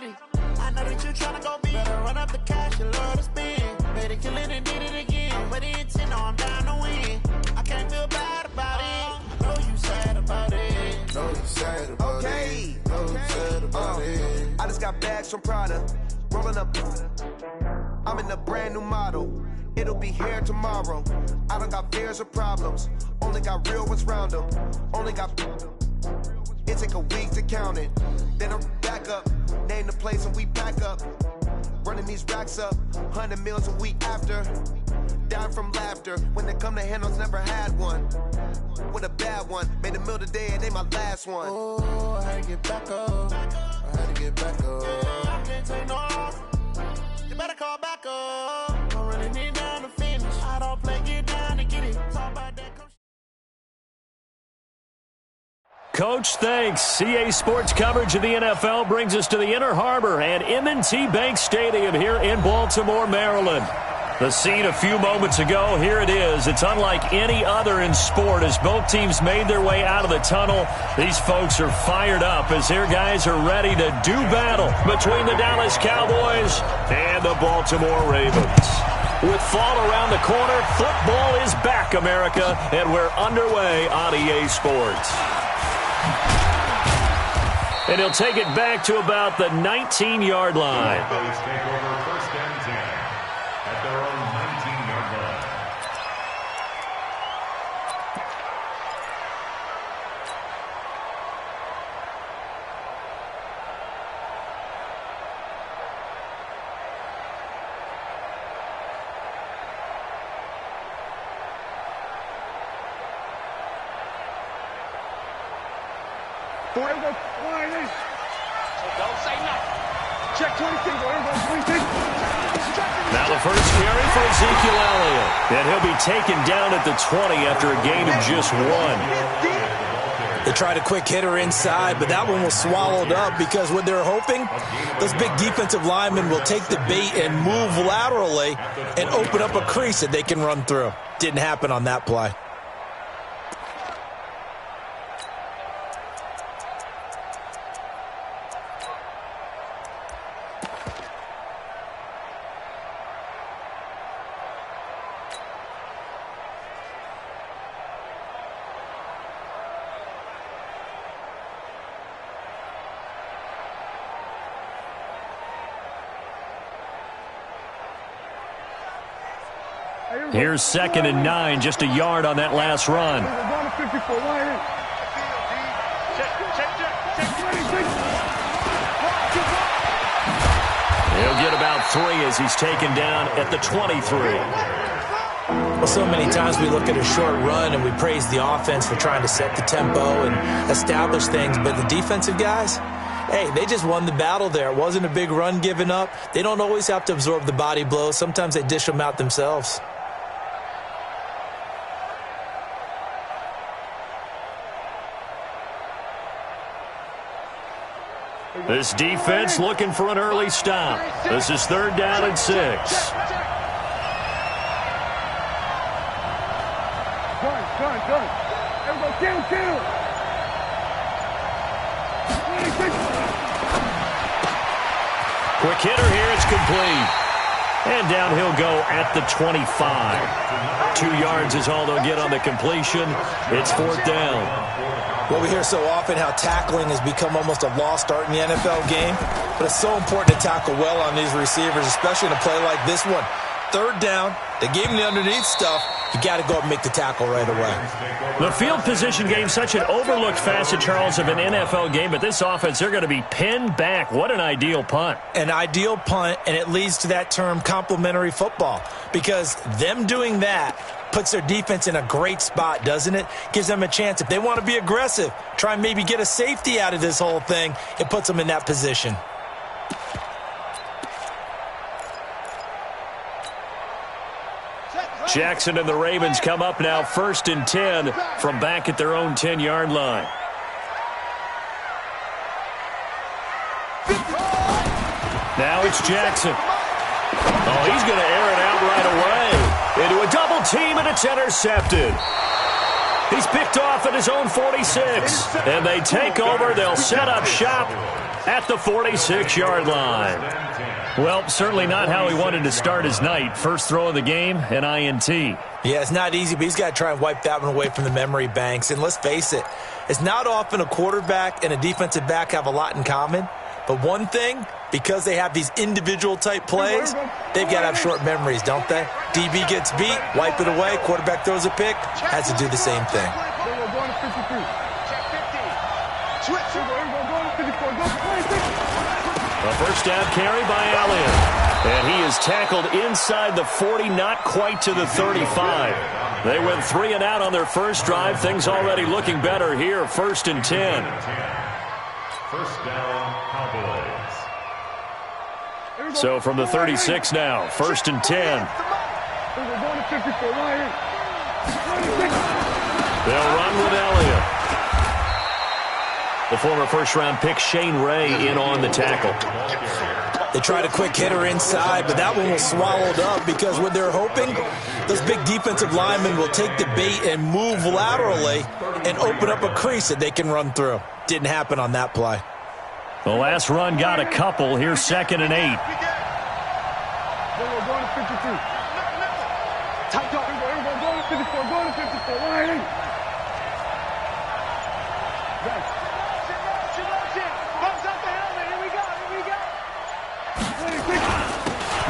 get it. I know that you tryna go big. Better run up the cash, you love to spend. Better kill it and did it again. I'm with the intent, no, I'm down to win. I can't feel bad about it. I know you sad about it. Know you sad about it. Know you sad about it. I just got bags from Prada. Rolling up. I'm in a brand new model. It'll be here tomorrow. I don't got fears or problems. Only got real ones round them. Only got. It take a week to count it. Then I'm back up. Name the place and we pack up. Running these racks up. 100 meals a week after. Down from laughter. When they come to handles, never had one. With a bad one. Made a meal today and they my last one. Oh, I had to get back up. I had to get back up. I can't take no off. You better call back up. I'm running it down to finish. I don't play, get down to get it. Talk about that. Coach, thanks. CA Sports coverage of the NFL brings us to the Inner Harbor and M&T Bank Stadium here in Baltimore, Maryland. The scene a few moments ago, here it is. It's unlike any other in sport as both teams made their way out of the tunnel. These folks are fired up as their guys are ready to do battle between the Dallas Cowboys and the Baltimore Ravens. With fall around the corner, football is back, America, and we're underway on EA Sports. And he'll take it back to about the 19-yard line. Take over first and 10 at their own 19-yard line. Don't say nothing. Check 26. Now the first carry for Ezekiel Elliott. And he'll be taken down at the 20 after a gain of just one. They tried a quick hitter inside, but that one was swallowed up because what they're hoping, those big defensive linemen will take the bait and move laterally and open up a crease that they can run through. Didn't happen on that play. Here's 2nd and 9, just a yard on that last run. He'll get about 3 as he's taken down at the 23. Well, so many times we look at a short run and we praise the offense for trying to set the tempo and establish things, but the defensive guys, hey, they just won the battle there. It wasn't a big run given up. They don't always have to absorb the body blows. Sometimes they dish them out themselves. This defense looking for an early stop. This is 3rd down and 6. Gun. Everybody down. Quick hitter here, it's complete. And down he'll go at the 25. 2 yards is all they'll get on the completion. It's 4th down. Well, we hear so often how tackling has become almost a lost art in the NFL game, but it's so important to tackle well on these receivers, especially in a play like this one. 3rd down, they gave him the underneath stuff. You got to go up and make the tackle right away. The field position game, such an overlooked facet, Charles, of an NFL game, but this offense, they're going to be pinned back. What an ideal punt. An ideal punt, and it leads to that term complementary football, because them doing that puts their defense in a great spot, doesn't it? Gives them a chance. If they want to be aggressive, try and maybe get a safety out of this whole thing, it puts them in that position. Jackson and the Ravens come up now 1st and 10 from back at their own 10-yard line. Now it's Jackson. Oh, he's going to air it out right away. Into a double team, and it's intercepted. He's picked off at his own 46. And they take over. They'll set up shop at the 46-yard line. Well, certainly not how he wanted to start his night. First throw of the game, an INT. Yeah, it's not easy, but he's got to try and wipe that one away from the memory banks. And let's face it, it's not often a quarterback and a defensive back have a lot in common. But one thing, because they have these individual type plays, they've got to have short memories, don't they? DB gets beat, wipe it away, quarterback throws a pick, has to do the same thing. A first down carry by Elliott. And he is tackled inside the 40, not quite to the 35. They went 3 and out on their first drive. Things already looking better here. 1st and 10. First down, Cowboys. So from the 36 now, 1st and 10. They'll run with Elliott. The former first-round pick Shane Ray in on the tackle. They tried a quick hitter inside, but that one was swallowed up because what they're hoping, those big defensive linemen will take the bait and move laterally and open up a crease that they can run through. Didn't happen on that play. The last run got a couple. Here's 2nd and 8.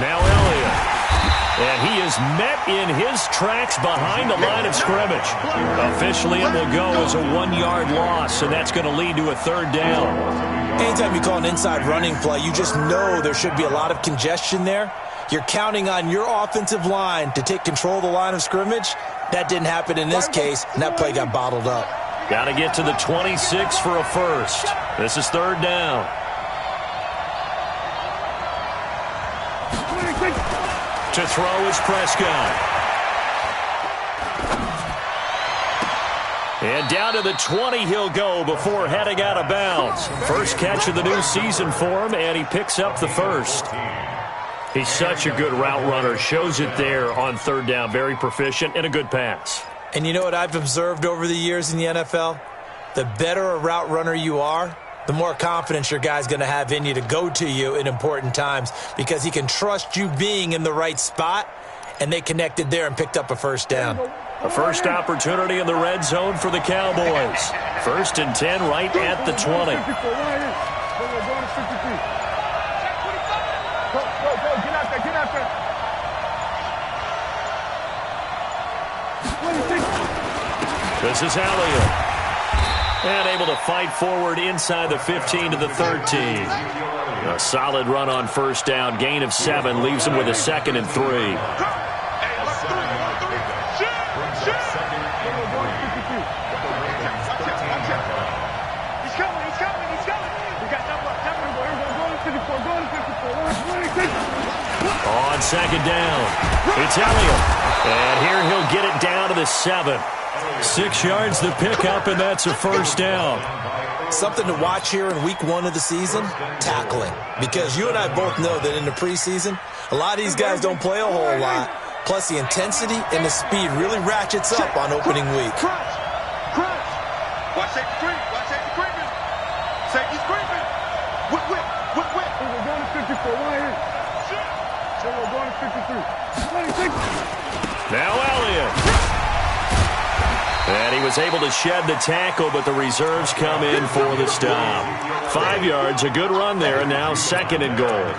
Now Elliott. And he is met in his tracks behind the line of scrimmage. Officially, it will go as a 1-yard loss, and that's going to lead to a 3rd down. Anytime you call an inside running play, you just know there should be a lot of congestion there. You're counting on your offensive line to take control of the line of scrimmage. That didn't happen in this case, and that play got bottled up. Got to get to the 26 for a first. This is 3rd down. To throw is Prescott. And down to the 20 he'll go before heading out of bounds. First catch of the new season for him, and he picks up the first. He's such a good route runner. Shows it there on 3rd down. Very proficient and a good pass. And you know what I've observed over the years in the NFL? The better a route runner you are, the more confidence your guy's going to have in you to go to you in important times because he can trust you being in the right spot, and they connected there and picked up a first down. A first opportunity in the red zone for the Cowboys. 1st and 10 right at the 20. This is Elliott. And able to fight forward inside the 15 to the 13. A solid run on first down. Gain of 7 leaves him with a 2nd and 3. On 2nd down, it's Elliott. And here he'll get it down to the 7. 6 yards the pickup, and that's a first down. Something to watch here in week 1 of the season, tackling. Because you and I both know that in the preseason, a lot of these guys don't play a whole lot. Plus the intensity and the speed really ratchets up on opening week. Watch safety creep. Watch safety creeping. Safety's creeping. Whip. We're going to 54 right here. So we're going to 53. 26. Now Elliott. And he was able to shed the tackle, but the reserves come in for the stop. 5 yards, a good run there, and now 2nd and goal.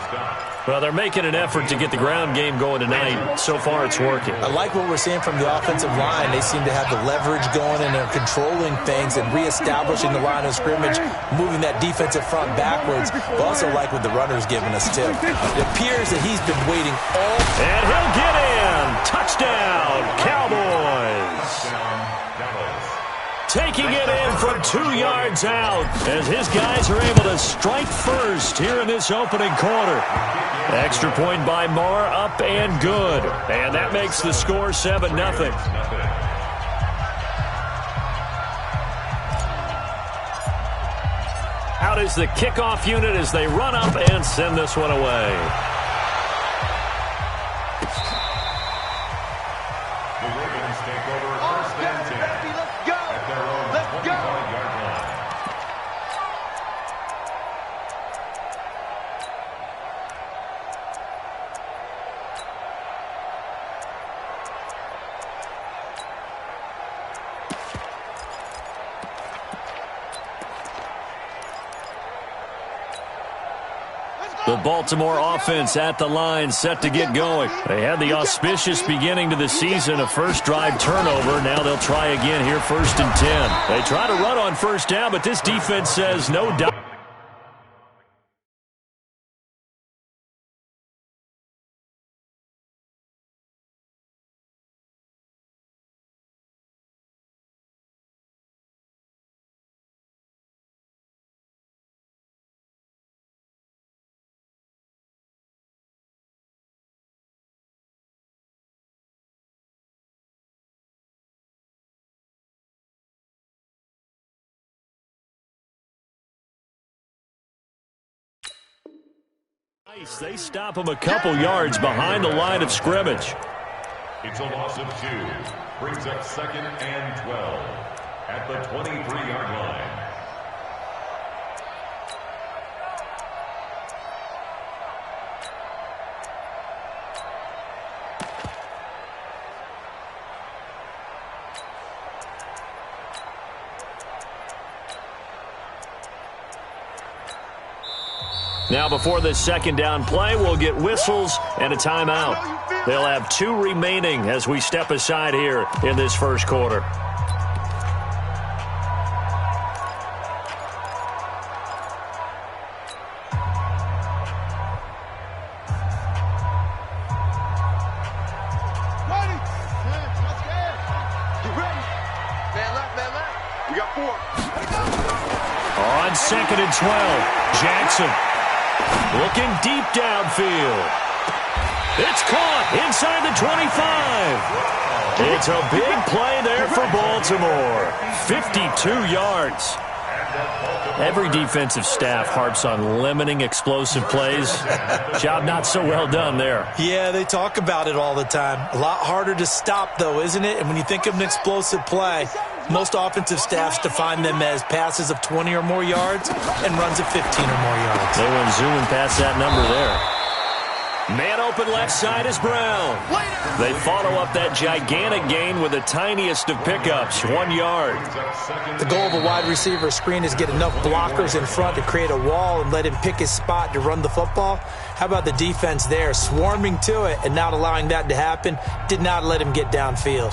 Well, they're making an effort to get the ground game going tonight. So far, it's working. I like what we're seeing from the offensive line. They seem to have the leverage going, and they're controlling things and reestablishing the line of scrimmage, moving that defensive front backwards. But also like what the runner's giving us, too. It appears that he's been waiting all... And he'll get in! Touchdown, Cowboys! Taking it in from 2 yards out as his guys are able to strike first here in this opening quarter. Extra point by Marr, up and good. And that makes the score 7-0. Out is the kickoff unit as they run up and send this one away. The Ravens take over 1st and 10. The Baltimore offense at the line, set to get going. They had the auspicious beginning to the season, a first drive turnover. Now they'll try again here, 1st and 10. They try to run on first down, but this defense says no doubt. They stop him a couple yards behind the line of scrimmage. It's a loss of 2. Brings up 2nd and 12 at the 23-yard line. Now before this second down play, we'll get whistles and a timeout. They'll have 2 remaining as we step aside here in this first quarter. We got 4. On 2nd and 12, Jackson. Looking deep downfield. It's caught inside the 25. It's a big play there for Baltimore. 52 yards. Every defensive staff harps on limiting explosive plays. Job not so well done there. Yeah, they talk about it all the time. A lot harder to stop, though, isn't it? And when you think of an explosive play, most offensive staffs define them as passes of 20 or more yards and runs of 15 or more yards. They went zooming past that number there. Man open left side is Brown. They follow up that gigantic gain with the tiniest of pickups, 1 yard. The goal of a wide receiver screen is get enough blockers in front to create a wall and let him pick his spot to run the football. How about the defense there, swarming to it and not allowing that to happen? Did not let him get downfield.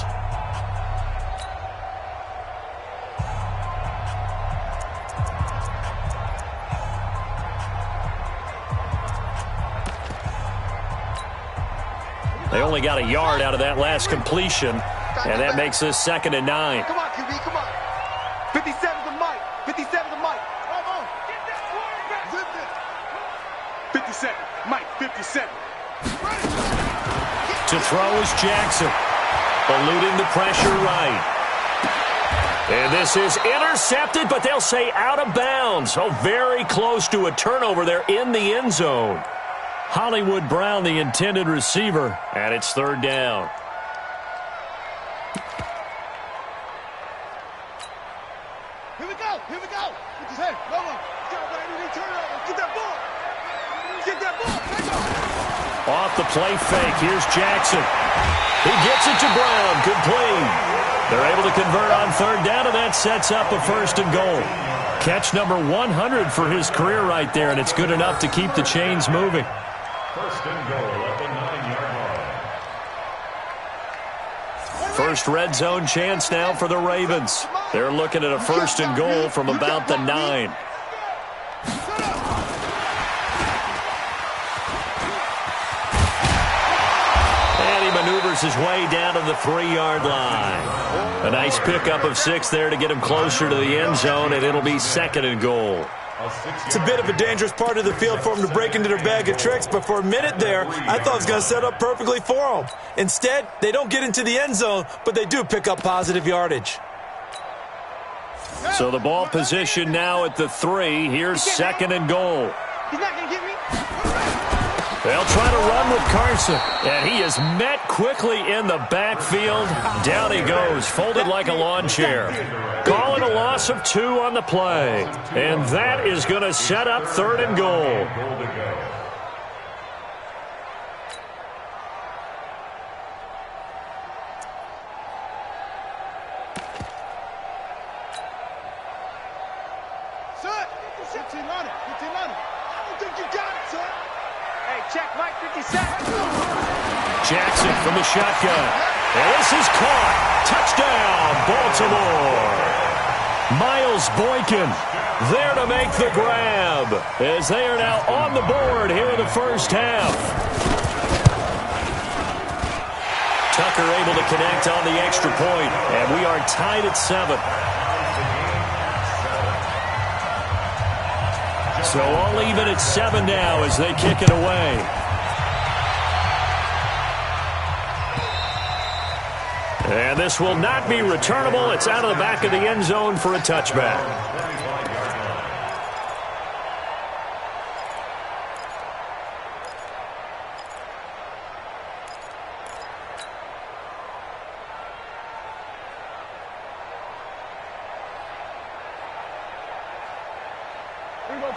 They only got a yard out of that last completion, and that makes this 2nd and 9. Come on, QB, come on. 57 to Mike. 57 to Mike. Come on. Get that quarterback. 57. Mike, 57. To throw is Jackson. Eluding the pressure right. And this is intercepted, but they'll say out of bounds. Oh, very close to a turnover there in the end zone. Hollywood Brown, the intended receiver, and it's 3rd down. Here we go. Here we go. With his head. Go on. Turn over. Get that ball. Get that ball. Off the play fake. Here's Jackson. He gets it to Brown. Complete. They're able to convert on 3rd down, and that sets up a 1st and goal. Catch number 100 for his career right there, and it's good enough to keep the chains moving. 1st and goal at the 9-yard line. First red zone chance now for the Ravens. They're looking at a 1st and goal from about the 9. And he maneuvers his way down to the 3-yard line. A nice pickup of 6 there to get him closer to the end zone, and it'll be 2nd and goal. It's a bit of a dangerous part of the field for them to break into their bag of tricks, but for a minute there, I thought it was going to set up perfectly for them. Instead, they don't get into the end zone, but they do pick up positive yardage. So the ball position now at the 3. Here's 2nd and goal. He's not going to get me. They'll try to run with Carson, and he is met quickly in the backfield. Down he goes, folded like a lawn chair. Calling a loss of 2 on the play, and that is going to set up 3rd and goal. Son, 15 on it. 15 on it. I don't think you got it, son. check, Mike, 57. Jackson from the shotgun. And this is caught. Touchdown, Baltimore. Miles Boykin there to make the grab as they are now on the board here in the first half. Tucker able to connect on the extra point, and we are tied at 7. So all even at 7 now as they kick it away. And this will not be returnable. It's out of the back of the end zone for a touchback.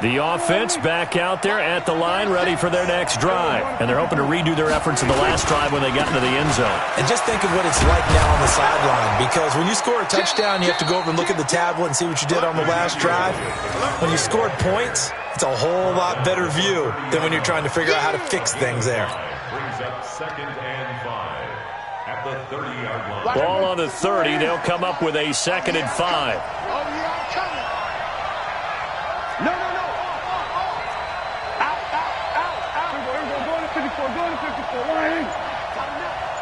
The offense back out there at the line, ready for their next drive. And they're hoping to redo their efforts in the last drive when they got into the end zone. And just think of what it's like now on the sideline, because when you score a touchdown, you have to go over and look at the tablet and see what you did on the last drive. When you scored points, it's a whole lot better view than when you're trying to figure out how to fix things there. Brings up 2nd and 5 at the 30-yard line. Ball on the 30. They'll come up with a 2nd and 5.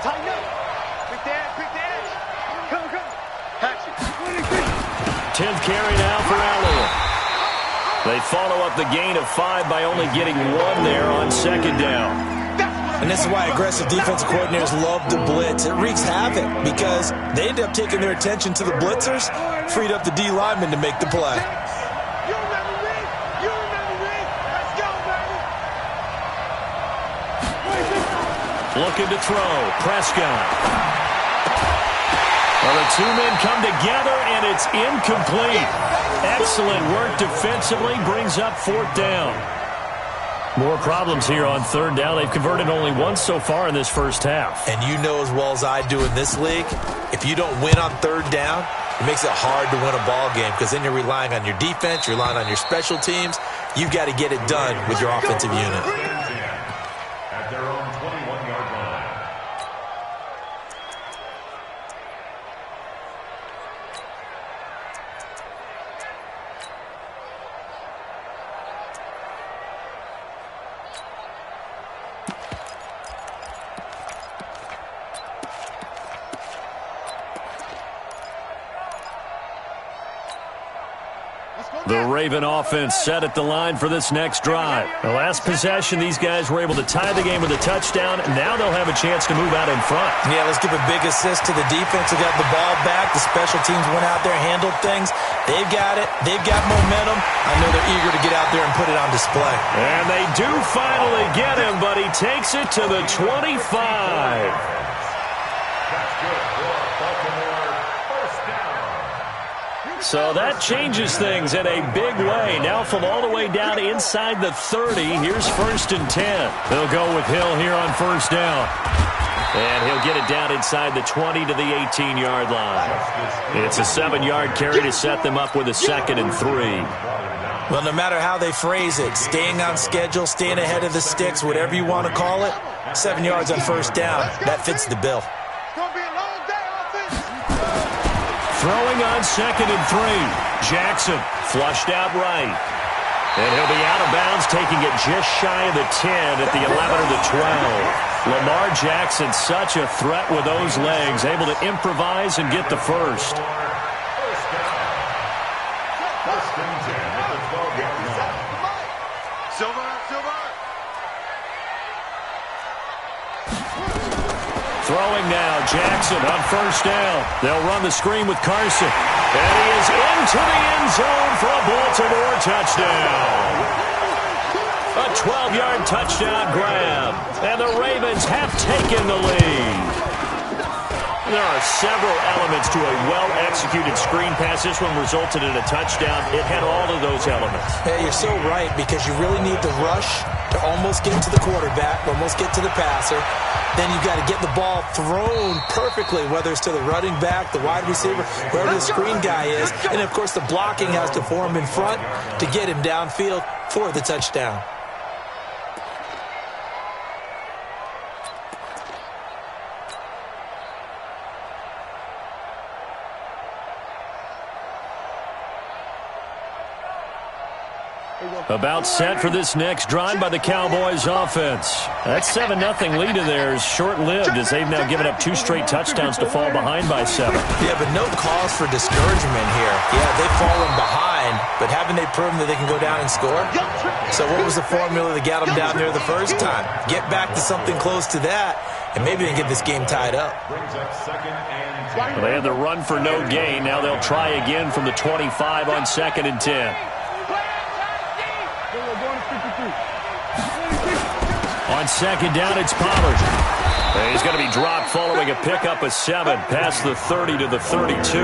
Tighten up. Quick the edge. Come. Action. 10th carry now for Elliott. They follow up the gain of 5 by only getting 1 there on 2nd down. And this is why aggressive defensive coordinators love to blitz. It wreaks havoc because they end up taking their attention to the blitzers, freed up the D lineman to make the play. You remember me. Let's go, baby. Looking to throw. Prescott. Well, the two men come together, and it's incomplete. Excellent work defensively. Brings up 4th down. More problems here on 3rd down. They've converted only once so far in this first half. And you know as well as I do in this league, if you don't win on 3rd down, it makes it hard to win a ball game because then you're relying on your defense, you're relying on your special teams. You've got to get it done with your offensive unit. At their own 21-yard line. The Raven offense set at the line for this next drive. The last possession, these guys were able to tie the game with a touchdown. Now they'll have a chance to move out in front. Yeah, let's give a big assist to the defense who got the ball back. The special teams went out there, handled things. They've got it. They've got momentum. I know they're eager to get out there and put it on display. And they do finally get him, but he takes it to the 25. That's good for Baltimore. First down. So that changes things in a big way. Now from all the way down inside the 30, here's 1st and 10. They'll go with Hill here on 1st down. And he'll get it down inside the 20 to the 18-yard line. It's a 7-yard carry to set them up with a 2nd and 3. Well, no matter how they phrase it, staying on schedule, staying ahead of the sticks, whatever you want to call it, 7 yards on 1st down, that fits the bill. Throwing on 2nd and 3. Jackson flushed out right. And he'll be out of bounds, taking it just shy of the 10 at the 11 or the 12. Lamar Jackson, such a threat with those legs, able to improvise and get the first. First and 10 at the 12-yard line. Silver. Throwing now, Jackson on 1st down. They'll run the screen with Carson. And he is into the end zone for a Baltimore touchdown. A 12-yard touchdown grab. And the Ravens have taken the lead. There are several elements to a well-executed screen pass. This one resulted in a touchdown. It had all of those elements. Hey, you're so right, because you really need to rush to almost get to the quarterback, almost get to the passer. Then you've got to get the ball thrown perfectly, whether it's to the running back, the wide receiver, wherever the screen guy is. And, of course, the blocking has to form in front to get him downfield for the touchdown. About set for this next drive by the Cowboys offense. That 7-0 lead of theirs short-lived as they've now given up 2 straight touchdowns to fall behind by 7. Yeah, but no cause for discouragement here. Yeah, they've fallen behind, but haven't they proven that they can go down and score? So what was the formula that got them down there the first time? Get back to something close to that, and maybe they can get this game tied up. Well, they had the run for no gain. Now they'll try again from the 25 on 2nd and 10. On 2nd down, it's Pollard. He's going to be dropped following a pickup of 7 past the 30 to the 32.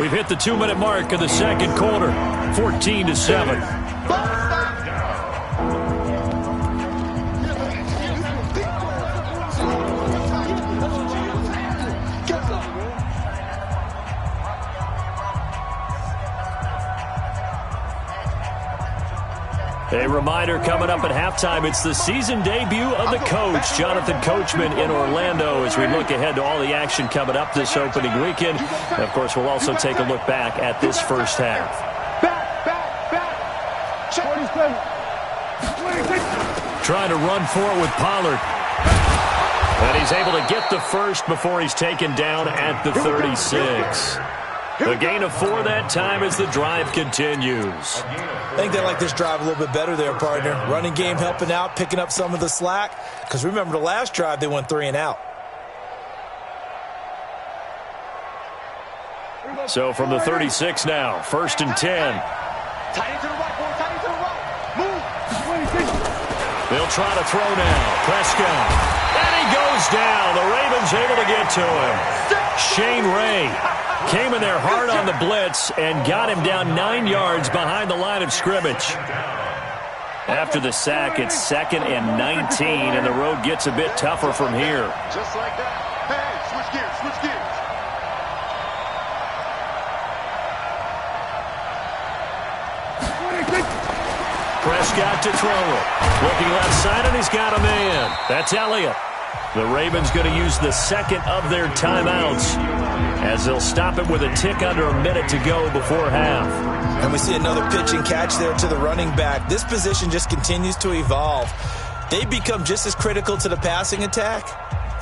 We've hit the 2-minute mark of the second quarter, 14-7. A reminder coming up at halftime, it's the season debut of the coach, Jonathan Coachman in Orlando, as we look ahead to all the action coming up this opening weekend. And of course, we'll also take a look back at this first half. Trying to run for it with Pollard. And he's able to get the first before he's taken down at the 36. The gain of 4 that time as the drive continues. I think they like this drive a little bit better there, partner. Running game helping out, picking up some of the slack. Because remember, the last drive, they went 3 and out. So from the 36 now, 1st and 10. They'll try to throw now. Prescott. And he goes down. The Ravens able to get to him. Shane Ray came in there hard on the blitz and got him down 9 yards behind the line of scrimmage. After the sack, it's 2nd and 19, and the road gets a bit tougher from here. Just like that. Hey, switch gears, switch gears. Prescott to throw it. Looking left side, and he's got a man. That's Elliott. The Ravens going to use the 2nd of their timeouts as they'll stop it with a tick under a minute to go before half. And we see another pitch and catch there to the running back. This position just continues to evolve. They become just as critical to the passing attack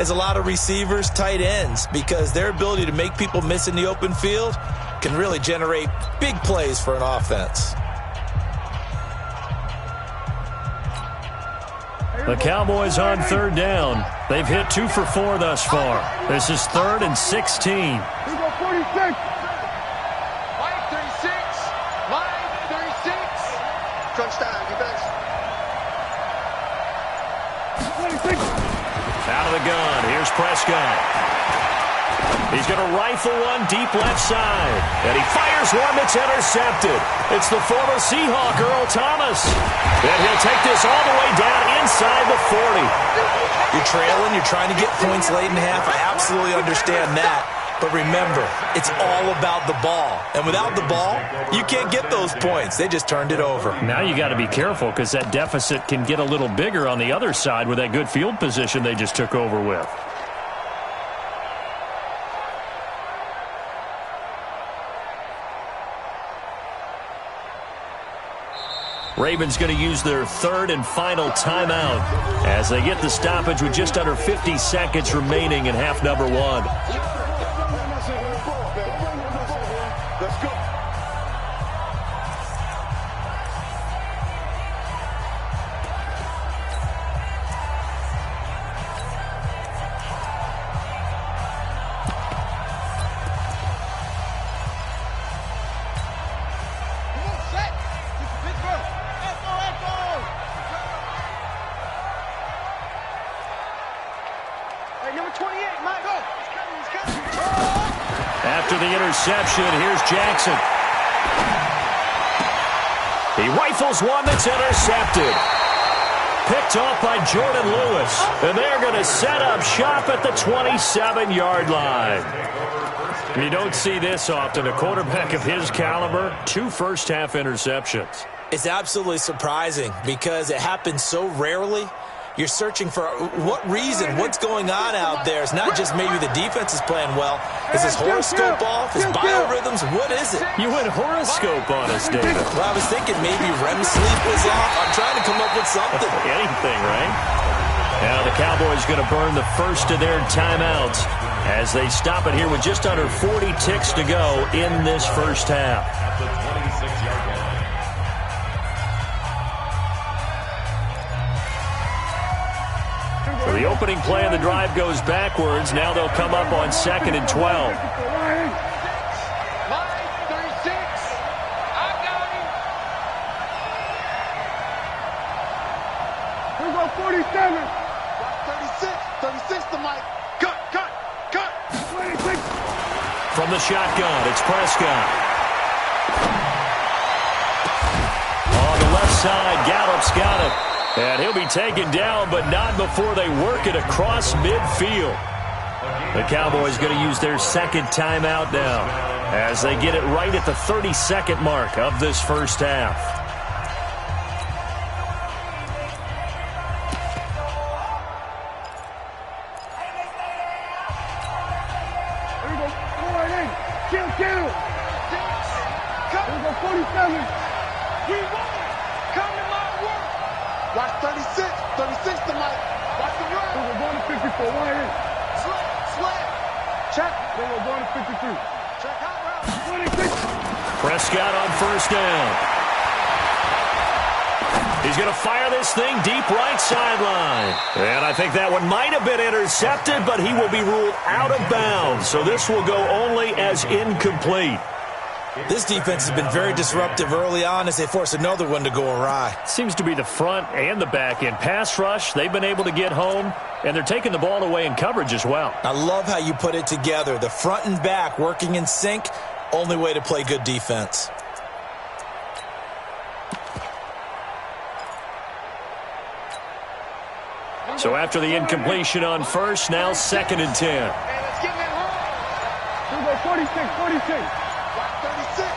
as a lot of receivers, tight ends, because their ability to make people miss in the open field can really generate big plays for an offense. The Cowboys on 3rd down. They've hit 2 for 4 thus far. This is 3rd and 16. We go 46. Line 36. Line 36. Crunch time, defense. 26. Out of the gun. Here's Prescott. He's going to rifle one deep left side. And he fires one that's intercepted. It's the former Seahawk, Earl Thomas. And he'll take this all the way down inside the 40. You're trailing. You're trying to get points late in half. I absolutely understand that. But remember, it's all about the ball. And without the ball, you can't get those points. They just turned it over. Now you got to be careful because that deficit can get a little bigger on the other side with that good field position they just took over with. Ravens going to use their 3rd and final timeout as they get the stoppage with just under 50 seconds remaining in half number 1. Let's go. After the interception, here's Jackson. He rifles one that's intercepted. Picked off by Jordan Lewis. And they're going to set up shop at the 27-yard line. You don't see this often. A quarterback of his caliber, 2 first-half interceptions. It's absolutely surprising because it happens so rarely. you're searching for what reason, what's going on out there. It's not just maybe the defense is playing well. Is his horoscope off? His biorhythms? What is it? You went horoscope on us, David. Well, I was thinking maybe REM sleep was off. I'm trying to come up with something. Anything, right? Now the Cowboys going to burn the first of their timeouts as they stop it here with just under 40 ticks to go in this first half. At the 26-yard line. So the opening play of the drive goes backwards. Now they'll come up on 2nd and 12. Line 36. I got him. Here go 47. 36 to Mike. Cut. 26. From the shotgun, it's Prescott. On the left side, Gallup's got it. And he'll be taken down, but not before they work it across midfield. The Cowboys going to use their second timeout now as they get it right at the 32nd mark of this first half. Here we go. 4-8. Kill. Here we go. 47. We won. Come to my work. Watch 36 to Mike. Watch the run. We're going to 54. 1-8. Slant. Check. Then we're going to 53. Check out route. 26. Prescott on first down. He's going to fire this thing deep right sideline. And I think that one might have been intercepted, but he will be ruled out of bounds. So this will go only as incomplete. This defense has been very disruptive early on as they force another one to go awry. Seems to be the front and the back end. Pass rush, they've been able to get home, and they're taking the ball away in coverage as well. I love how you put it together. The front and back working in sync, only way to play good defense. So after the incompletion on first, now 2nd and 10. Hey, let's get that home. Here we go. 46. 36.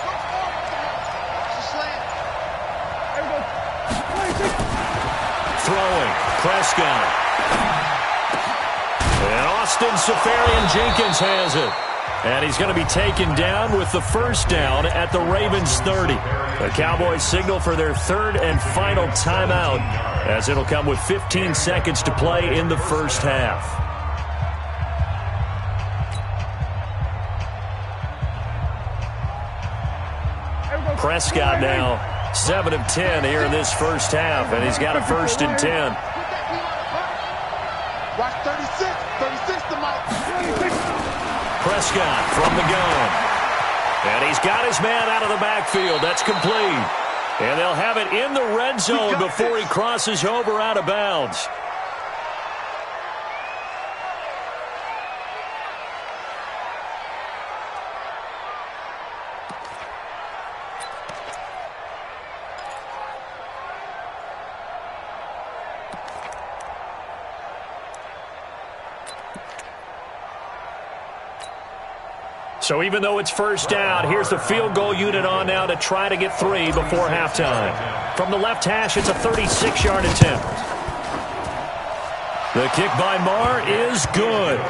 Watch the slant. There we go. 26. Throwing, Prescott. And Austin Seferian-Jenkins has it. And he's going to be taken down with the first down at the Ravens 30. The Cowboys signal for their third and final timeout as it'll come with 15 seconds to play in the first half. Prescott now 7 of 10 here in this first half, and he's got a 1st and 10. Watch 36 to Mike. Prescott from the gun. And he's got his man out of the backfield. That's complete. And they'll have it in the red zone before he crosses over out of bounds. So even though it's first down, here's the field goal unit on now to try to get 3 before halftime. From the left hash, it's a 36-yard attempt. The kick by Marr is good.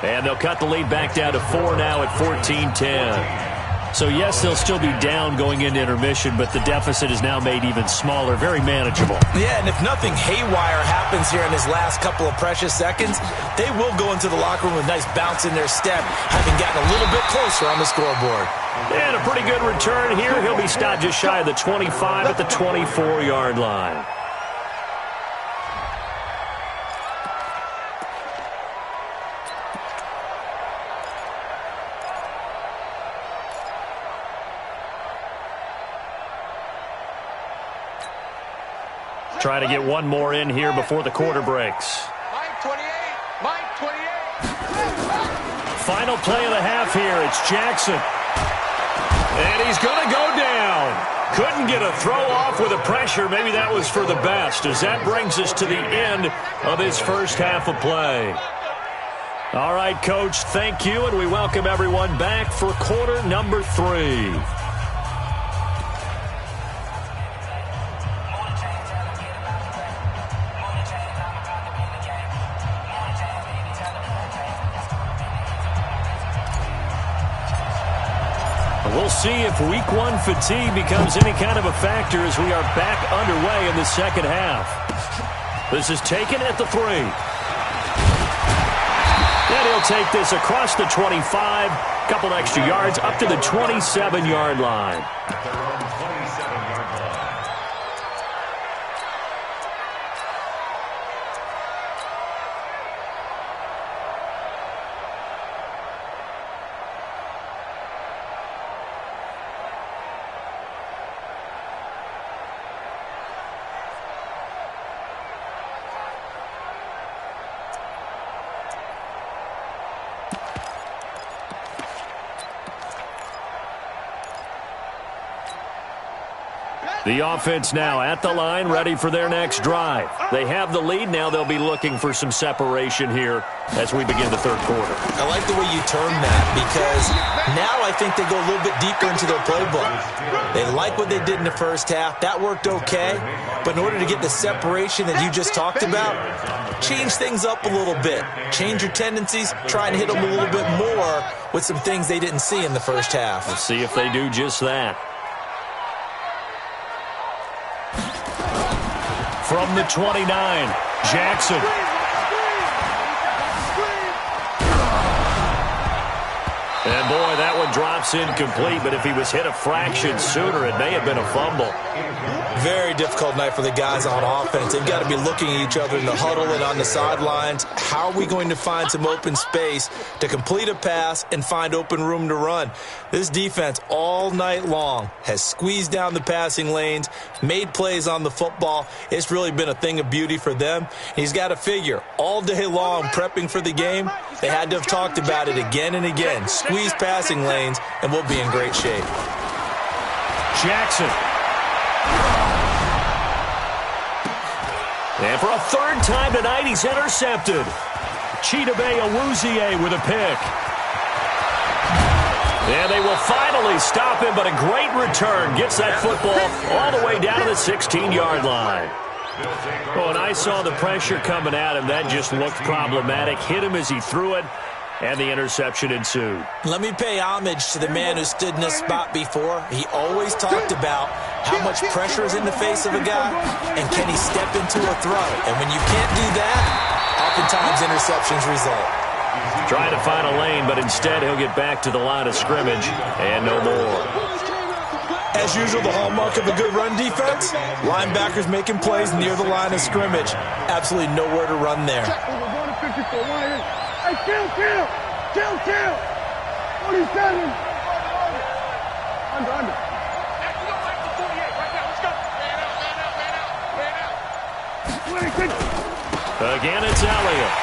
And they'll cut the lead back down to 4 now at 14-10. So, yes, they'll still be down going into intermission, but the deficit is now made even smaller, very manageable. Yeah, and if nothing haywire happens here in his last couple of precious seconds, they will go into the locker room with a nice bounce in their step, having gotten a little bit closer on the scoreboard. And a pretty good return here. He'll be stopped just shy of the 25 at the 24-yard line. Try to get one more in here before the quarter breaks. Mike 28. Final play of the half here. It's Jackson. And he's going to go down. Couldn't get a throw off with the pressure. Maybe that was for the best, as that brings us to the end of his first half of play. All right, Coach, thank you, and we welcome everyone back for quarter number 3. We'll see if Week 1 fatigue becomes any kind of a factor as we are back underway in the second half. This is taken at the 3. And he'll take this across the 25, couple extra yards up to the 27-yard line. The offense now at the line, ready for their next drive. They have the lead. Now they'll be looking for some separation here as we begin the third quarter. I like the way you term that because now I think they go a little bit deeper into their playbook. They like what they did in the first half. That worked okay. But in order to get the separation that you just talked about, change things up a little bit. Change your tendencies. Try and hit them a little bit more with some things they didn't see in the first half. Let's see if they do just that. From the 29, Jackson. And boy, that one drops incomplete, but if he was hit a fraction sooner, it may have been a fumble. Very difficult night for the guys on offense. They've got to be looking at each other in the huddle and on the sidelines. How are we going to find some open space to complete a pass and find open room to run? This defense all night long has squeezed down the passing lanes, made plays on the football. It's really been a thing of beauty for them. He's got to figure all day long prepping for the game. They had to have talked about it again and again. Squeeze passing lanes, and we'll be in great shape. Jackson. And for a third time tonight, he's intercepted. Chidobe Awuzie with a pick. And they will finally stop him, but a great return. Gets that football all the way down to the 16-yard line. Oh, and I saw the pressure coming at him. That just looked problematic. Hit him as he threw it, and the interception ensued. Let me pay homage to the man who stood in this spot before. He always talked about how much pressure is in the face of a guy, and can he step into a throw? And when you can't do that, oftentimes interceptions result. Trying to find a lane, but instead he'll get back to the line of scrimmage, and no more. As usual, the hallmark of a good run defense, linebackers making plays near the line of scrimmage. Absolutely nowhere to run there. Hey, kill! 47! Under. Again, it's Elliott.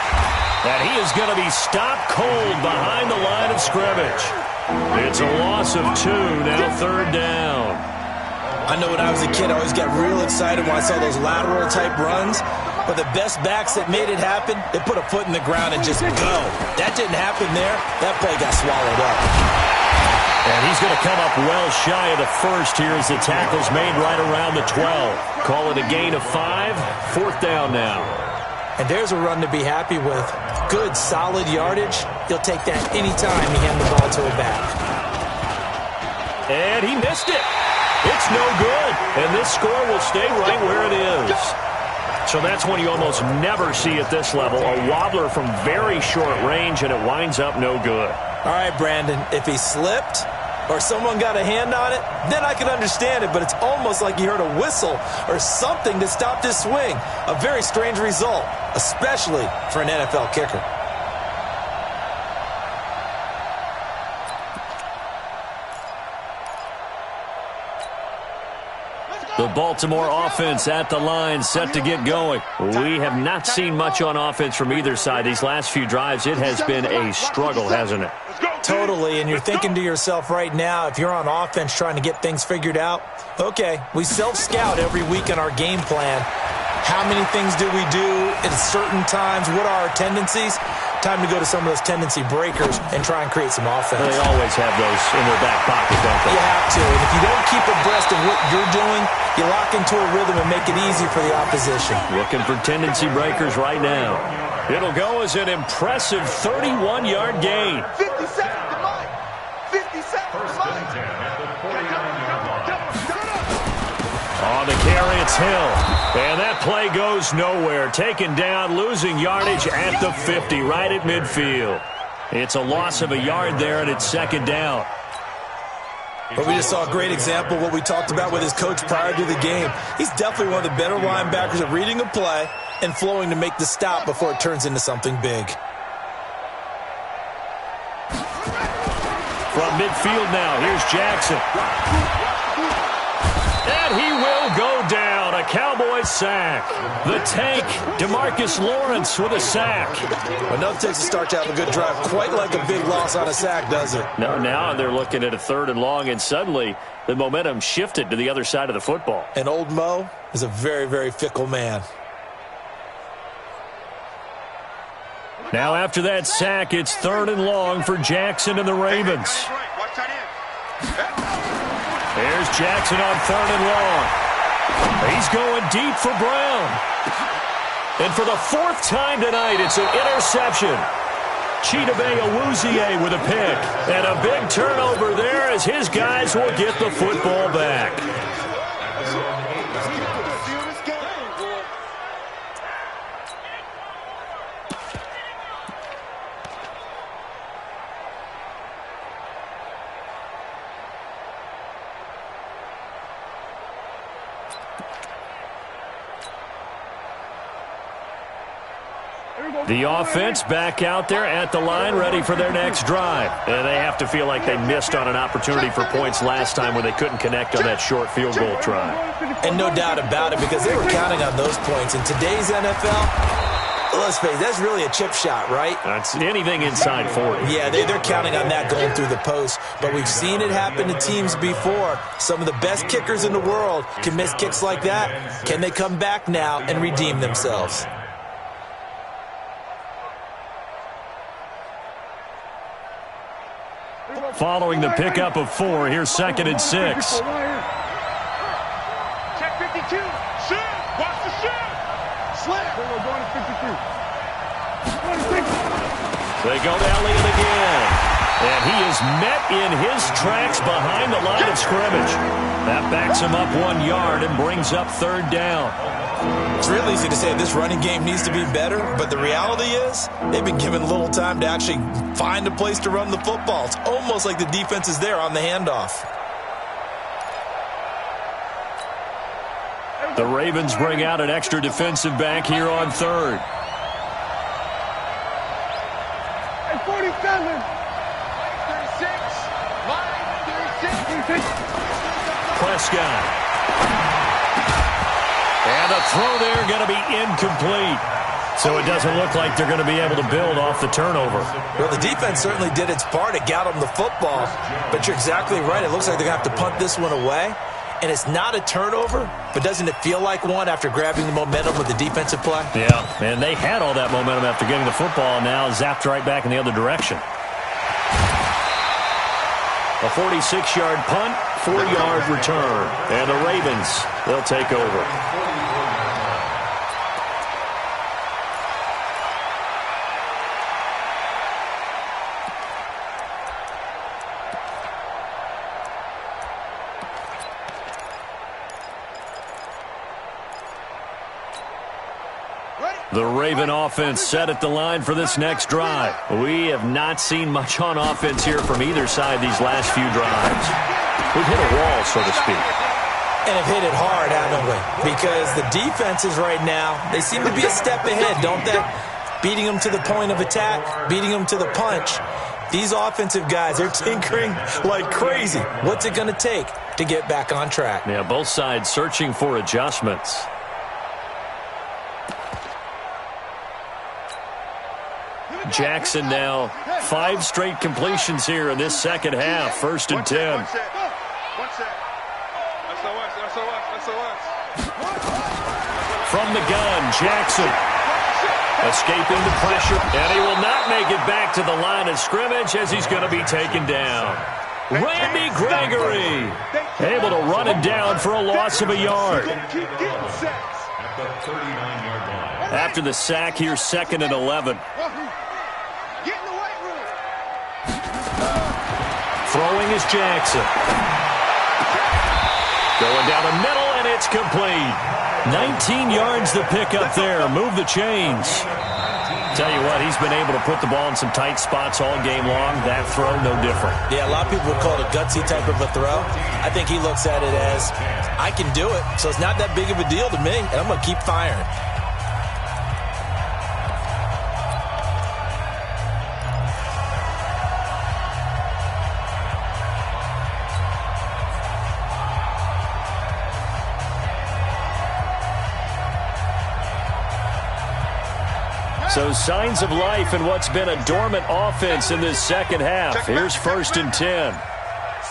And he is going to be stopped cold behind the line of scrimmage. It's a loss of 2, now third down. I know when I was a kid, I always got real excited when I saw those lateral-type runs. But the best backs that made it happen, they put a foot in the ground and just go. That didn't happen there. That play got swallowed up. And he's going to come up well shy of the first here as the tackle's made right around the 12. Call it a gain of 5, fourth down now. And there's a run to be happy with. Good, solid yardage. He'll take that anytime you hand the ball to a back. And he missed it. It's no good. And this score will stay right where it is. So that's one you almost never see at this level. A wobbler from very short range, and it winds up no good. All right, Brandon, if he slipped or someone got a hand on it, then I can understand it. But it's almost like he heard a whistle or something that stopped his swing. A very strange result, especially for an NFL kicker. The Baltimore offense at the line, set to get going. We have not seen much on offense from either side. These last few drives, it has been a struggle, hasn't it? Totally, and you're thinking to yourself right now, if you're on offense trying to get things figured out, okay, we self-scout every week in our game plan. How many things do we do at certain times? What are our tendencies? Time to go to some of those tendency breakers and try and create some offense. They always have those in their back pocket, don't they? You have to, and if you don't keep abreast of what you're doing, you lock into a rhythm and make it easy for the opposition. Looking for tendency breakers right now. It'll go as an impressive 31-yard gain. 57 to Mike. 57 to Mike. On the carry, it's Hill. And that play goes nowhere. Taken down, losing yardage at the 50, right at midfield. It's a loss of a yard there, and it's second down. But we just saw a great example of what we talked about with his coach prior to the game. He's definitely one of the better linebackers at reading a play and flowing to make the stop before it turns into something big. From midfield now, here's Jackson. And he will go down. A Cowboys sack. The tank, DeMarcus Lawrence with a sack. Enough takes to start to have a good drive. Quite like a big loss on a sack, does it? No, now they're looking at a 3rd and long, and suddenly the momentum shifted to the other side of the football. And old Mo is a very, very fickle man. Now after that sack, it's 3rd and long for Jackson and the Ravens. There's Jackson on 3rd and long. He's going deep for Brown. And for the 4th time tonight, it's an interception. Chidobe Awuzie with a pick. And a big turnover there as his guys will get the football back. The offense back out there at the line, ready for their next drive. And they have to feel like they missed on an opportunity for points last time when they couldn't connect on that short field goal try. And no doubt about it, because they were counting on those points. In today's NFL, let's face it, that's really a chip shot, right? That's anything inside 40. Yeah, they're counting on that going through the post. But we've seen it happen to teams before. Some of the best kickers in the world can miss kicks like that. Can they come back now and redeem themselves? Following the pickup of 4, here's 2nd and 6. Check 52. Shoot. Watch the shoot. Slam. We're going to 53. They go to Elliott again. And he is met in his tracks behind the line of scrimmage. That backs him up 1 yard and brings up 3rd down. It's real easy to say this running game needs to be better, but the reality is they've been given little time to actually find a place to run the football. It's almost like the defense is there on the handoff. The Ravens bring out an extra defensive back here on 3rd. At 47. 36. Prescott. And the throw there going to be incomplete. So it doesn't look like they're going to be able to build off the turnover. Well, the defense certainly did its part. It got them the football. But you're exactly right. It looks like they're going to have to punt this one away. And it's not a turnover, but doesn't it feel like one after grabbing the momentum with the defensive play? Yeah, and they had all that momentum after getting the football, and now zapped right back in the other direction. A 46-yard punt, 4-yard return. And the Ravens, they'll take over. The Raven offense set at the line for this next drive. We have not seen much on offense here from either side these last few drives. We've hit a wall, so to speak. And have hit it hard, haven't we? Because the defenses right now, they seem to be a step ahead, don't they? Beating them to the point of attack, beating them to the punch. These offensive guys are tinkering like crazy. What's it going to take to get back on track? Yeah, both sides searching for adjustments. Jackson now 5 straight completions here in this second half. 1st and 10. From the gun, Jackson escaping the pressure, and he will not make it back to the line of scrimmage as he's going to be taken down. Randy Gregory able to run it down for a loss of a yard. After the sack, here's 2nd and 11. Throwing is Jackson. Going down the middle, and it's complete. 19 yards to pick up there. Move the chains. Tell you what, he's been able to put the ball in some tight spots all game long. That throw, no different. Yeah, a lot of people would call it a gutsy type of a throw. I think he looks at it as, I can do it, so it's not that big of a deal to me, and I'm going to keep firing. So signs of life in what's been a dormant offense in this second half. Here's 1st and 10.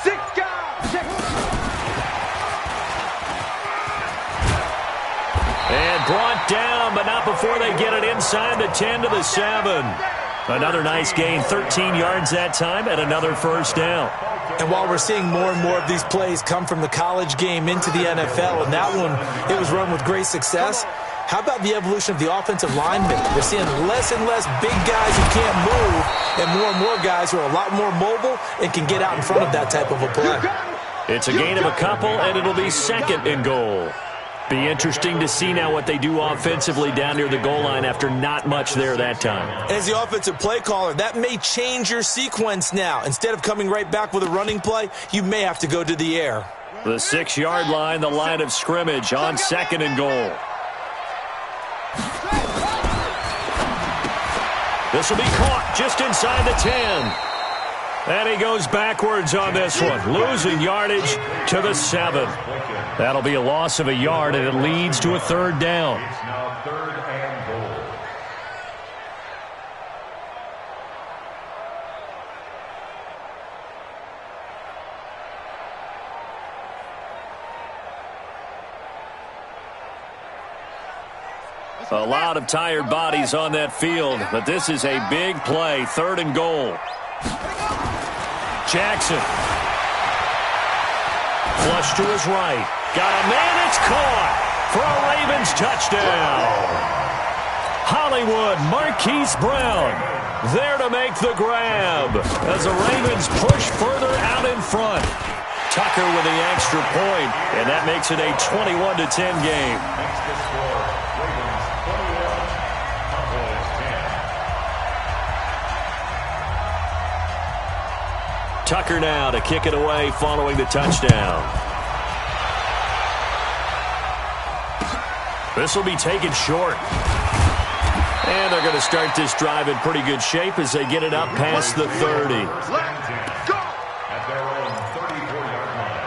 6 guys. And brought down, but not before they get it inside the 10 to the 7. Another nice gain, 13 yards that time, and another first down. And while we're seeing more and more of these plays come from the college game into the NFL, and that one, it was run with great success, how about the evolution of the offensive linemen? We're seeing less and less big guys who can't move and more guys who are a lot more mobile and can get out in front of that type of a play. It's a gain of a couple, and it'll be 2nd and goal. Be interesting to see now what they do offensively down near the goal line after not much there that time. As the offensive play caller, that may change your sequence now. Instead of coming right back with a running play, you may have to go to the air. The 6-yard line, the line of scrimmage on 2nd and goal. This will be caught just inside the 10. And he goes backwards on this one, losing yardage to the 7. That'll be a loss of a yard, and it leads to a 3rd down. It's now 3rd and goal. A lot of tired bodies on that field, but this is a big play, 3rd and goal. Jackson. Flush to his right. Got a man, it's caught for a Ravens touchdown. Hollywood Marquise Brown there to make the grab as the Ravens push further out in front. Tucker with the extra point, and that makes it a 21-10 game. Makes the score Ravens 21, Cowboys 10. Tucker now to kick it away following the touchdown. This will be taken short. And they're going to start this drive in pretty good shape as they get it up past the 30. At their own 34-yard line.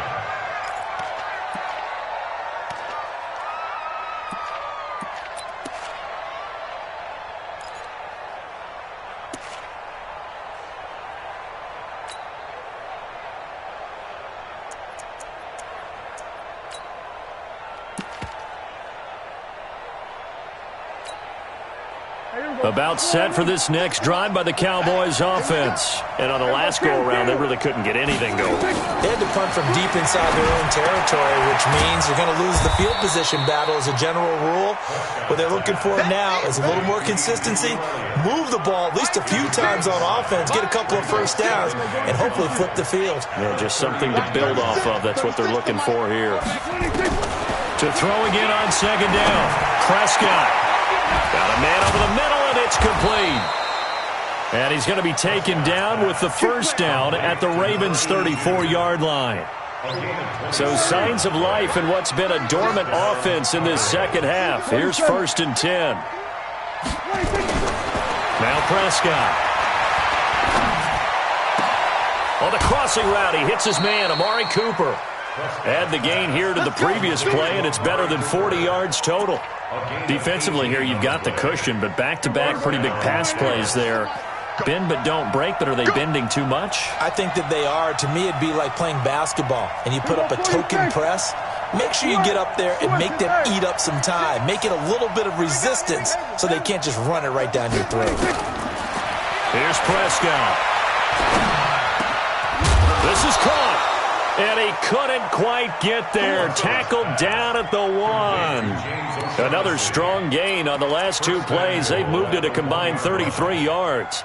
About set for this next drive by the Cowboys offense. And on the last go-around, they really couldn't get anything going. They had to punt from deep inside their own territory, which means they're going to lose the field position battle as a general rule. What they're looking for now is a little more consistency, move the ball at least a few times on offense, get a couple of first downs, and hopefully flip the field. Yeah, just something to build off of. That's what they're looking for here. To throw again on 2nd down. Prescott. Got a man over the middle, and it's complete. And he's going to be taken down with the first down at the Ravens' 34-yard line. So signs of life in what's been a dormant offense in this second half. Here's 1st and 10. Now Prescott. On the crossing route, he hits his man, Amari Cooper. Add the gain here to the previous play, and it's better than 40 yards total. Defensively here, you've got the cushion, but back-to-back pretty big pass plays there. Bend but don't break, but are they bending too much? I think that they are. To me, it'd be like playing basketball, and you put up a token press. Make sure you get up there and make them eat up some time. Make it a little bit of resistance so they can't just run it right down your throat. Here's Prescott. This is caught. And he couldn't quite get there. Tackled down at the 1. Another strong gain on the last 2 plays. They've moved it a combined 33 yards.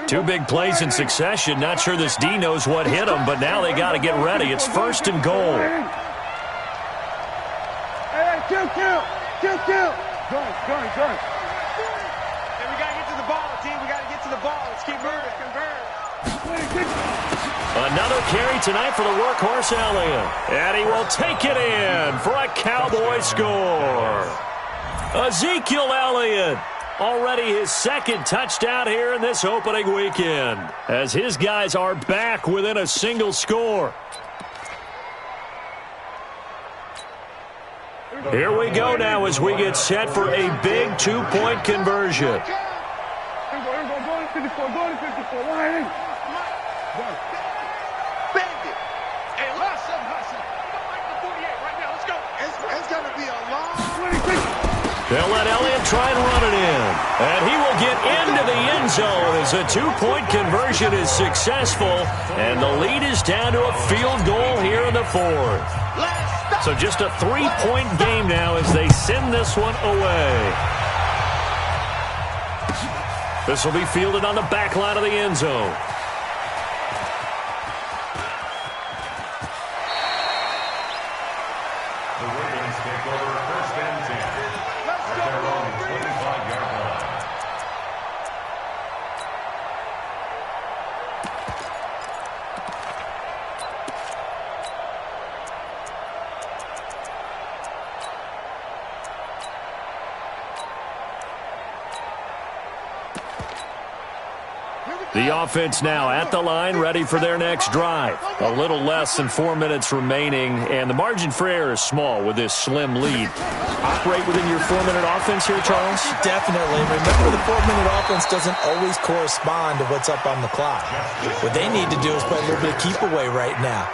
2 big plays in succession. Not sure this D knows what hit them, but now they got to get ready. It's 1st and goal. Kill. Gun. And we got to get to the ball, team. We got to get to the ball. Let's keep moving. Convert. Another carry tonight for the workhorse Elliott. And he will take it in for a Cowboy score. Ezekiel Elliott, already his second touchdown here in this opening weekend, as his guys are back within a single score. Here we go now as we get set for a big 2-point conversion. Go to 54. Line in. Bend it. Hey, hustle. Don't like the 48 right now. Let's go. It's going to be a long 26. They'll let Elliott try and run it in. And he will get into the end zone as a 2-point conversion is successful. And the lead is down to a field goal here in the fourth. So just a 3-point game now as they send this one away. This will be fielded on the back line of the end zone. The Ravens take over first and 10 at their own 25-yard line. The offense now at the line, ready for their next drive. A little less than 4 minutes remaining, and the margin for error is small with this slim lead. Operate within your 4-minute offense here, Charles? Definitely. Remember, the 4-minute offense doesn't always correspond to what's up on the clock. What they need to do is play a little bit of keep away right now.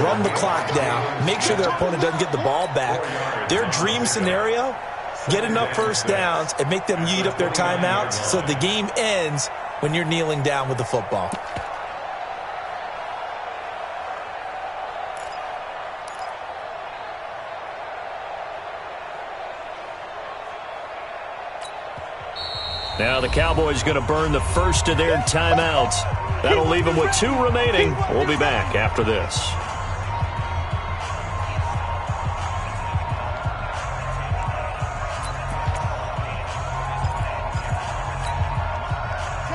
Run the clock down. Make sure their opponent doesn't get the ball back. Their dream scenario, get enough first downs and make them eat up their timeouts so the game ends when you're kneeling down with the football. Now the Cowboys going to burn the first of their timeouts. That'll leave them with 2 remaining. We'll be back after this.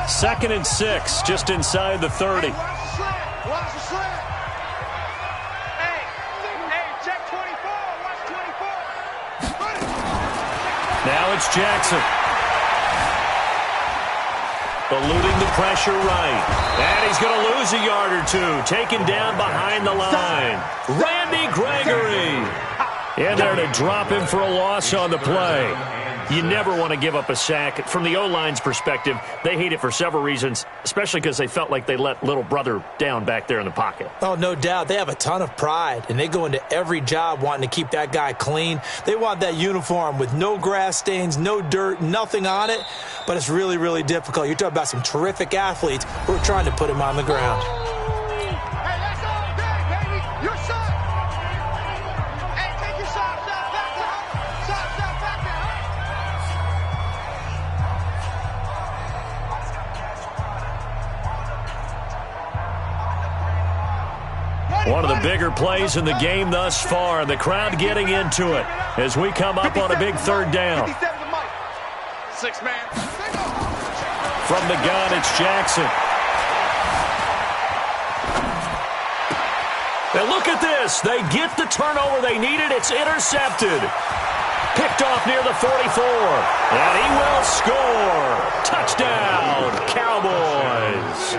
Second and 6, just inside the 30. Watch the slant. Hey, check 24. Watch 24. Now it's Jackson. Eluding the pressure right. And he's going to lose a yard or 2. Taken down behind the line. Randy Gregory in there to drop him for a loss on the play. You never want to give up a sack. From the O-line's perspective, they hate it for several reasons, especially because they felt like they let little brother down back there in the pocket. Oh, no doubt. They have a ton of pride, and they go into every job wanting to keep that guy clean. They want that uniform with no grass stains, no dirt, nothing on it, but it's really, really difficult. You're talking about some terrific athletes who are trying to put him on the ground. Hey, that's all day, baby. Your shot. Hey, take your shot back there. Shot back there. One of the bigger plays in the game thus far. The crowd getting into it as we come up on a big third down. 6-man. From the gun, it's Jackson. And look at this. They get the turnover they needed. It's intercepted. Picked off near the 44. And he will score. Touchdown, Cowboys.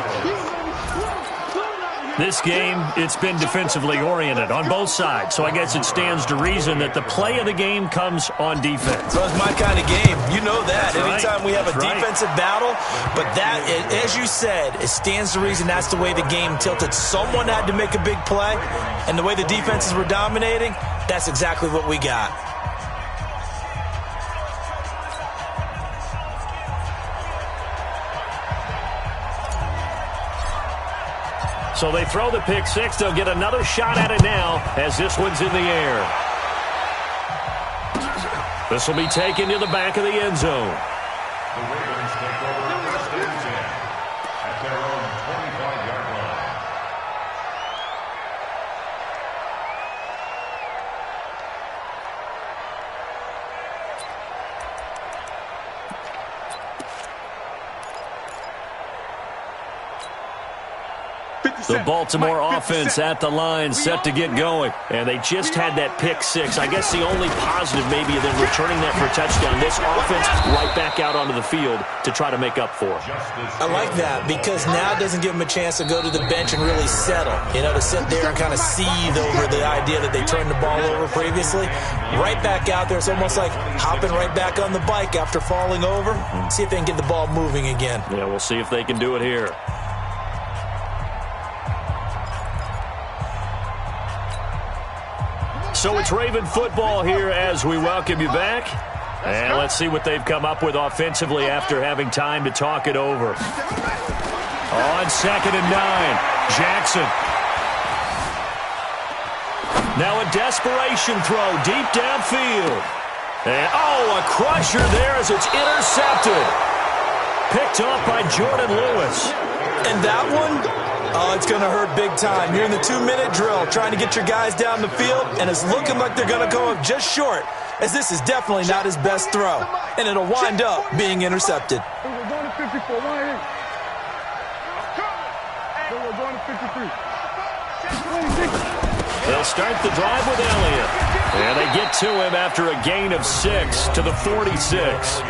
This game, it's been defensively oriented on both sides, so I guess it stands to reason that the play of the game comes on defense. So it's my kind of game. You know that. That's Anytime right. we have a That's defensive battle, but that, as you said, it stands to reason that's the way the game tilted. Someone had to make a big play, and the way the defenses were dominating, that's exactly what we got. So they throw the pick six. They'll get another shot at it now as this one's in the air. This will be taken to the back of the end zone. The Ravens take over first and 10 at their own 25-yard line. The Baltimore offense at the line, set to get going. And they just had that pick six. I guess the only positive maybe of them returning that for a touchdown. This offense right back out onto the field to try to make up for it. I like that because now it doesn't give them a chance to go to the bench and really settle. You know, to sit there and kind of seethe over the idea that they turned the ball over previously. Right back out there. It's almost like hopping right back on the bike after falling over. See if they can get the ball moving again. Yeah, we'll see if they can do it here. So it's Raven football here as we welcome you back. And let's see what they've come up with offensively after having time to talk it over. On 2nd and 9, Jackson. Now a desperation throw deep downfield. And, a crusher there as it's intercepted. Picked off by Jordan Lewis. And that one, it's going to hurt big time. You're in the 2-minute drill trying to get your guys down the field, and it's looking like they're going to go up just short, as this is definitely not his best throw. And it'll wind up being intercepted. We're going to 54. Why ain't? We're going to 53. They'll start the drive with Elliott. And they get to him after a gain of 6 to the 46.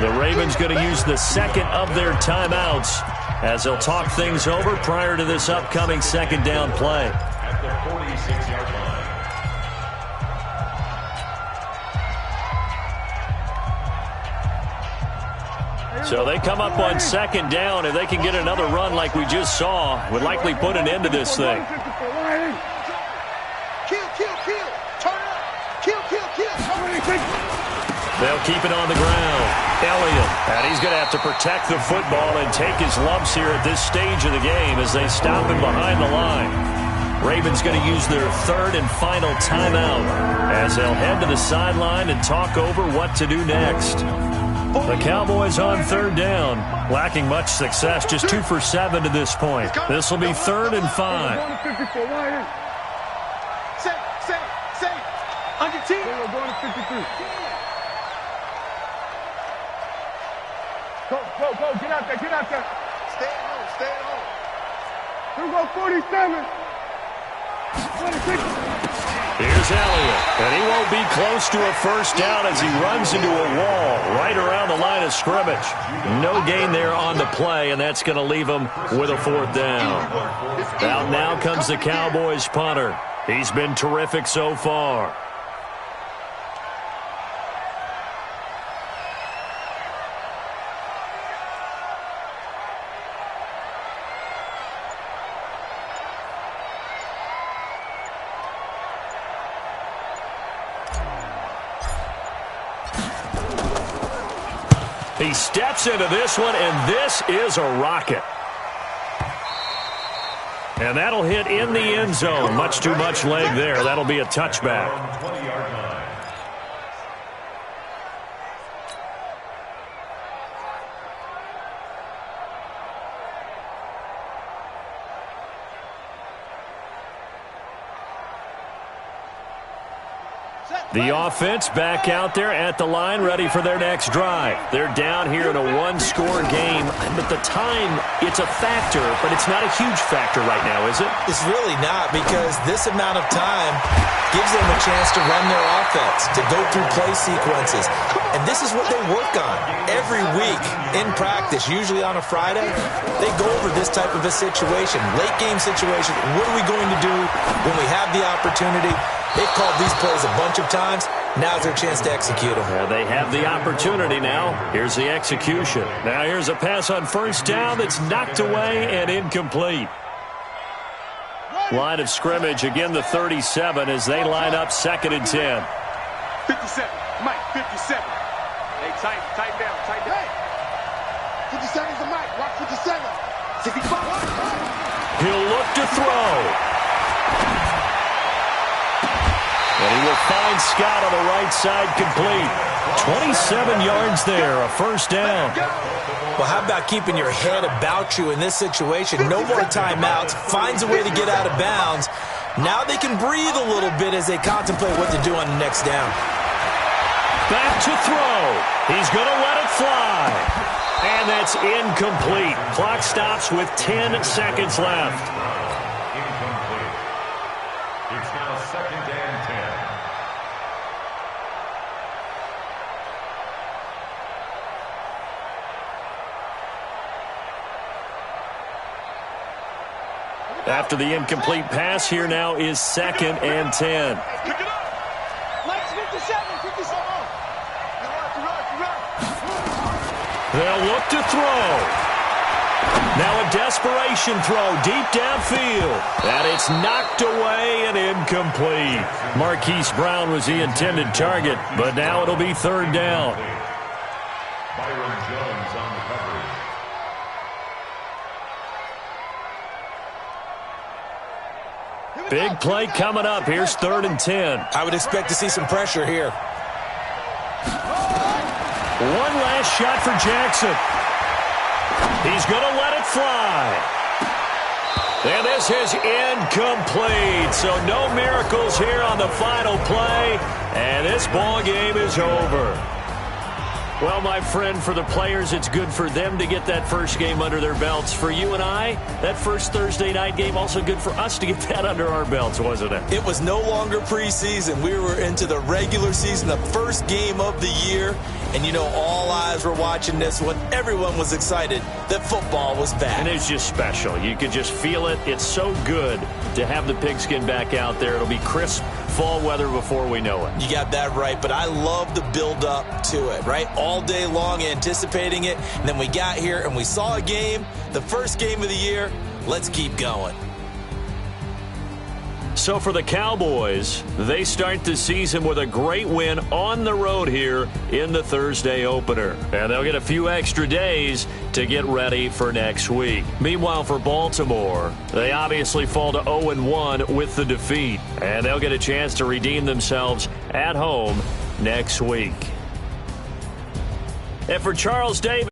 The Ravens going to use the second of their timeouts as they'll talk things over prior to this upcoming second down play. At the 46-yard line. So they come up on second down. If they can get another run like we just saw, would likely put an end to this thing. Kill. Turn it up. Kill. They'll keep it on the ground. Elliott, and he's going to have to protect the football and take his lumps here at this stage of the game as they stop him behind the line. Ravens going to use their third and final timeout as they'll head to the sideline and talk over what to do next. The Cowboys on third down, lacking much success, just 2 for 7 to this point. This will be 3rd and 5. Under team. We're going to 53. Go. Get out there. Stay at home. We're going 47. 26. Here's Elliott, and he won't be close to a first down as he runs into a wall right around the line of scrimmage. No gain there on the play, and that's going to leave him with a 4th down. Out now comes the Cowboys punter. He's been terrific so far. He steps into this one, and this is a rocket. And that'll hit in the end zone. Much too much leg there. That'll be a touchback. 20-yard line. The offense back out there at the line, ready for their next drive. They're down here in a one-score game. But the time, it's a factor, but it's not a huge factor right now, is it? It's really not, because this amount of time gives them a chance to run their offense, to go through play sequences. And this is what they work on every week in practice, usually on a Friday. They go over this type of a situation, late-game situation. What are we going to do when we have the opportunity? They've called these plays a bunch of times. Now's their chance to execute them. Yeah, they have the opportunity now. Here's the execution. Now here's a pass on first down that's knocked away and incomplete. Line of scrimmage, again the 37 as they line up 2nd and 10. 57. Mike, 57. Hey, tighten down. 57's the Mike. Watch 57. 65. He'll look to throw. And he will find Scott on the right side complete. 27 yards there, a first down. Well, how about keeping your head about you in this situation? No more timeouts. Finds a way to get out of bounds. Now they can breathe a little bit as they contemplate what to do on the next down. Back to throw. He's going to let it fly. And that's incomplete. Clock stops with 10 seconds left. Incomplete. It's now 2nd and 10. After the incomplete pass, here now is 2nd and 10. Pick it up. Mike's 57, 57. They'll look to throw. Now a desperation throw deep downfield. And it's knocked away and incomplete. Marquise Brown was the intended target, but now it'll be 3rd down. Byron Jones on the coverage. Big play coming up. Here's 3rd and 10. I would expect to see some pressure here. One last shot for Jackson. He's going to let it fly. And this is incomplete. So no miracles here on the final play. And this ball game is over. Well, my friend, for the players, it's good for them to get that first game under their belts. For you and I, that first Thursday night game, also good for us to get that under our belts, wasn't it? It was no longer preseason. We were into the regular season, the first game of the year. And, you know, all eyes were watching this one. Everyone was excited that football was back. And it's just special. You could just feel it. It's so good to have the pigskin back out there. It'll be crisp fall weather before we know it. You got that right, but I love the build-up to it, right? All day long anticipating it, and then we got here and we saw a game, the first game of the year. Let's keep going. So for the Cowboys, they start the season with a great win on the road here in the Thursday opener. And they'll get a few extra days to get ready for next week. Meanwhile, for Baltimore, they obviously fall to 0-1 with the defeat. And they'll get a chance to redeem themselves at home next week. And for Charles Davis,